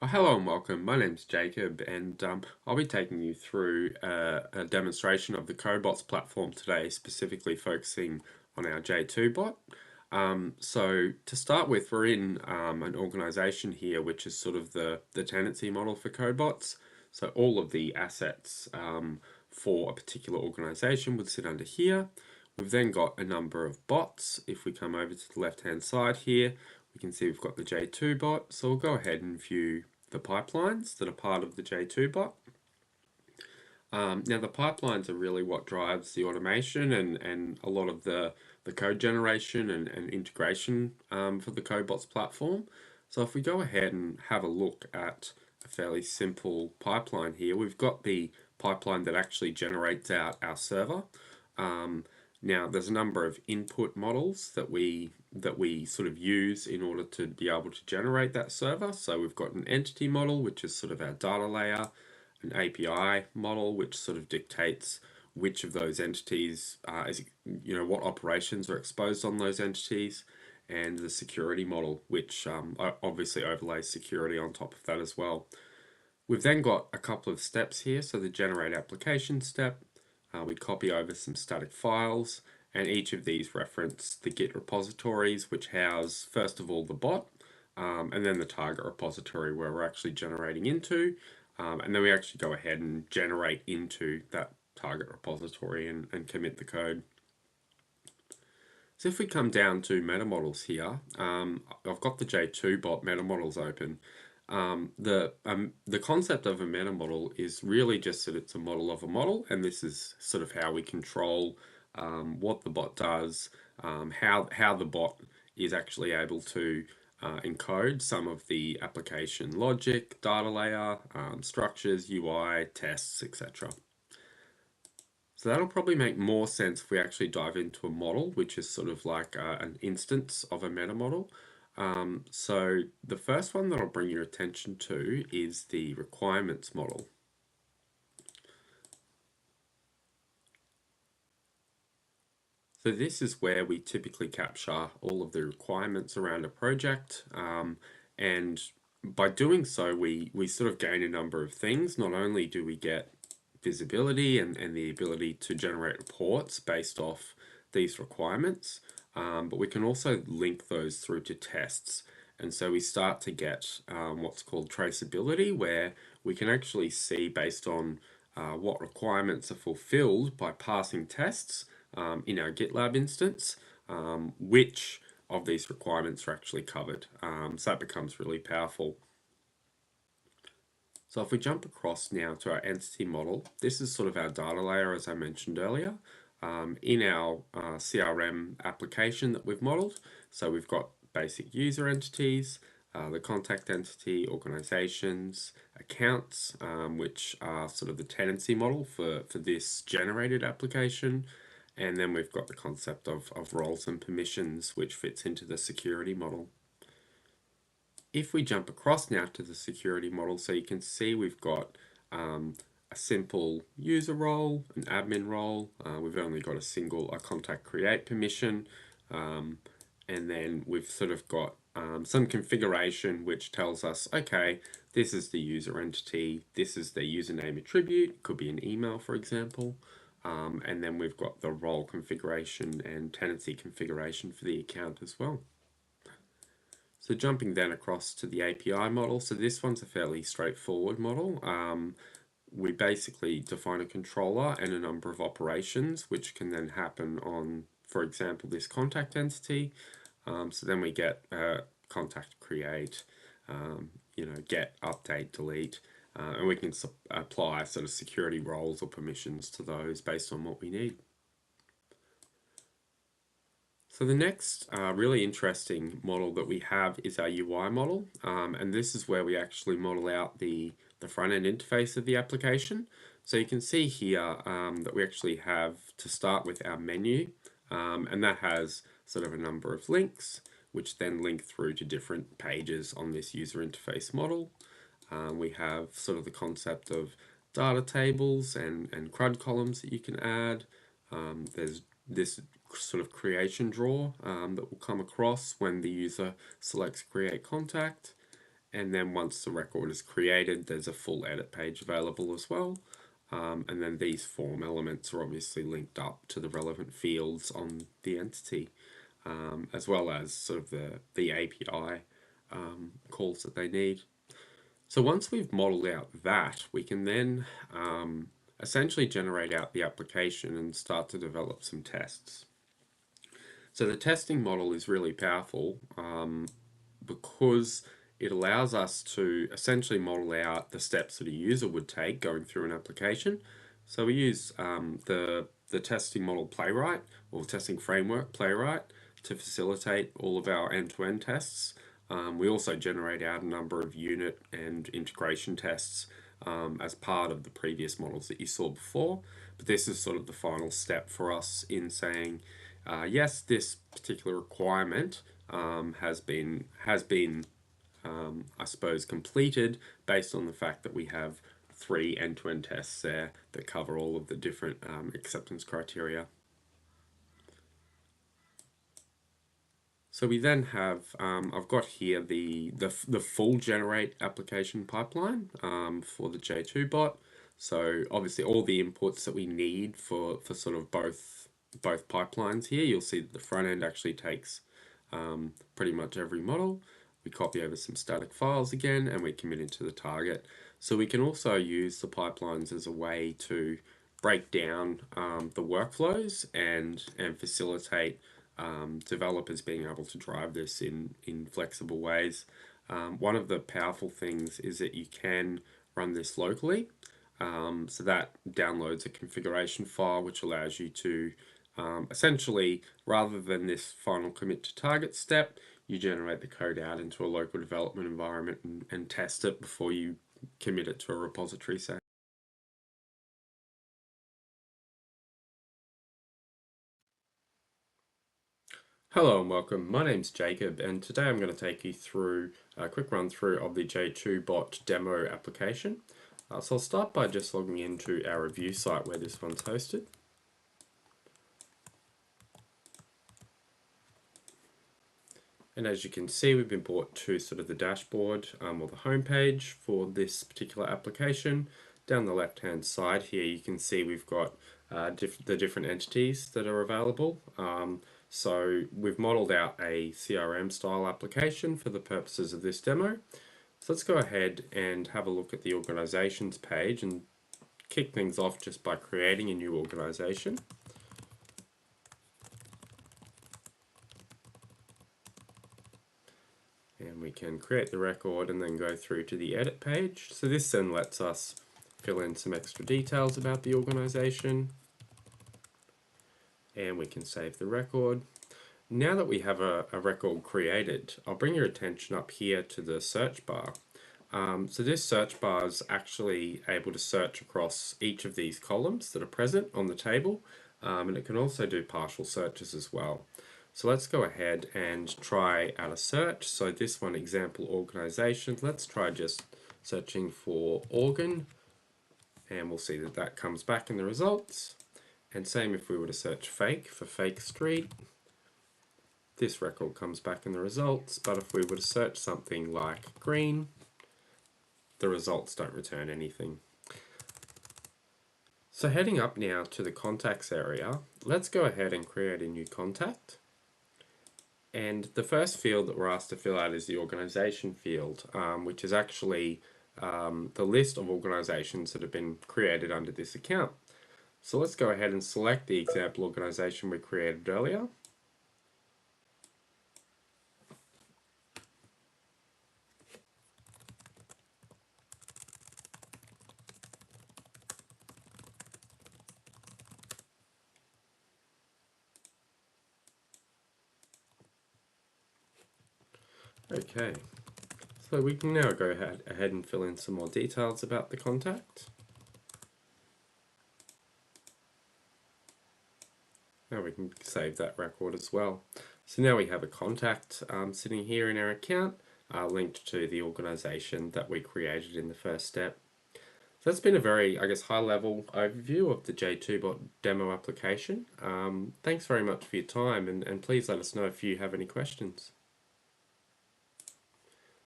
Hello and welcome. My name's Jacob, and I'll be taking you through a demonstration of the CodeBots platform today, specifically focusing on our J2bot. So to start with, we're in an organization here, which is sort of the tenancy model for CodeBots. So all of the assets for a particular organization would sit under here. We've then got a number of bots. If we come over to the left-hand side here, we can see we've got the J2bot. So we'll go ahead and view the pipelines that are part of the J2bot. Now the pipelines are really what drives the automation and a lot of the code generation and integration for the CodeBots platform. So if we go ahead and have a look at a fairly simple pipeline here, we've got the pipeline that actually generates out our server. Now there's a number of input models that we sort of use in order to be able to generate that server. So we've got an entity model, which is sort of our data layer, an API model, which sort of dictates which of those entities, what operations are exposed on those entities, and the security model, which obviously overlays security on top of that as well. We've then got a couple of steps here. So the generate application step, we copy over some static files, and each of these reference the Git repositories, which house, first of all, the bot, and then the target repository where we're actually generating into, and then we actually go ahead and generate into that target repository and commit the code. So if we come down to meta models here, I've got the J2bot meta models open. The concept of a meta model is really just that it's a model of a model, and this is sort of how we control what the bot does, how the bot is actually able to encode some of the application logic, data layer, structures, UI, tests, etc. So that'll probably make more sense if we actually dive into a model, which is sort of like an instance of a meta model. So the first one that I'll bring your attention to is the requirements model. So this is where we typically capture all of the requirements around a project. And by doing so, we sort of gain a number of things. Not only do we get visibility and the ability to generate reports based off these requirements, but we can also link those through to tests. And so we start to get what's called traceability, where we can actually see based on what requirements are fulfilled by passing tests in our GitLab instance, which of these requirements are actually covered. So that becomes really powerful. So if we jump across now to our entity model, this is sort of our data layer, as I mentioned earlier, in our CRM application that we've modeled. So we've got basic user entities, the contact entity, organizations, accounts, which are sort of the tenancy model for this generated application. And then we've got the concept of roles and permissions, which fits into the security model. If we jump across now to the security model, so you can see we've got a simple user role, an admin role. We've only got a contact create permission. And then we've sort of got some configuration which tells us, okay, this is the user entity, this is the username attribute, it could be an email, for example. And then we've got the role configuration and tenancy configuration for the account as well. So jumping then across to the API model, so this one's a fairly straightforward model. We basically define a controller and a number of operations which can then happen on, for example, this contact entity. So then we get contact create, get, update, delete, and we can apply sort of security roles or permissions to those based on what we need. So the next really interesting model that we have is our UI model, and this is where we actually model out the front-end interface of the application. So you can see here that we actually have to start with our menu, and that has sort of a number of links, which then link through to different pages on this user interface model. We have sort of the concept of data tables and CRUD columns that you can add. There's this sort of creation drawer that will come across when the user selects create contact. And then once the record is created, there's a full edit page available as well. And then these form elements are obviously linked up to the relevant fields on the entity, as well as sort of the API calls that they need. So once we've modeled out that, we can then essentially generate out the application and start to develop some tests. So the testing model is really powerful because it allows us to essentially model out the steps that a user would take going through an application. So we use the testing model Playwright, or testing framework Playwright, to facilitate all of our end-to-end tests. We also generate out a number of unit and integration tests as part of the previous models that you saw before. But this is sort of the final step for us in saying, yes, this particular requirement has been I suppose, completed based on the fact that we have 3 end-to-end tests there that cover all of the different acceptance criteria. So we then have, I've got here the full generate application pipeline for the J2bot. So obviously all the inputs that we need for sort of both pipelines here. You'll see that the front end actually takes pretty much every model. We copy over some static files again and we commit it to the target. So we can also use the pipelines as a way to break down the workflows and facilitate developers being able to drive this in flexible ways. One of the powerful things is that you can run this locally. So that downloads a configuration file which allows you to essentially, rather than this final commit to target step, you generate the code out into a local development environment and test it before you commit it to a repository, say. Hello and welcome. My name's Jacob, and today I'm going to take you through a quick run through of the J2bot demo application. So I'll start by just logging into our review site where this one's hosted. And as you can see, we've been brought to sort of the dashboard or the home page for this particular application. Down the left hand side here, you can see we've got the different entities that are available. So we've modeled out a CRM style application for the purposes of this demo. So let's go ahead and have a look at the organizations page and kick things off just by creating a new organization. And we can create the record and then go through to the edit page. So this then lets us fill in some extra details about the organization. And we can save the record. Now that we have a record created, I'll bring your attention up here to the search bar. So this search bar is actually able to search across each of these columns that are present on the table, and it can also do partial searches as well. So let's go ahead and try out a search. So this one, example organization, let's try just searching for organ, and we'll see that that comes back in the results. And same if we were to search fake for fake street, this record comes back in the results. But if we were to search something like green, the results don't return anything. So heading up now to the contacts area, let's go ahead and create a new contact. And the first field that we're asked to fill out is the organization field, which is actually the list of organizations that have been created under this account. So let's go ahead and select the example organization we created earlier. Okay, so we can now go ahead and fill in some more details about the contact. Now we can save that record as well. So now we have a contact sitting here in our account linked to the organization that we created in the first step. So that's been a very, I guess, high-level overview of the J2bot demo application. Thanks very much for your time, and please let us know if you have any questions.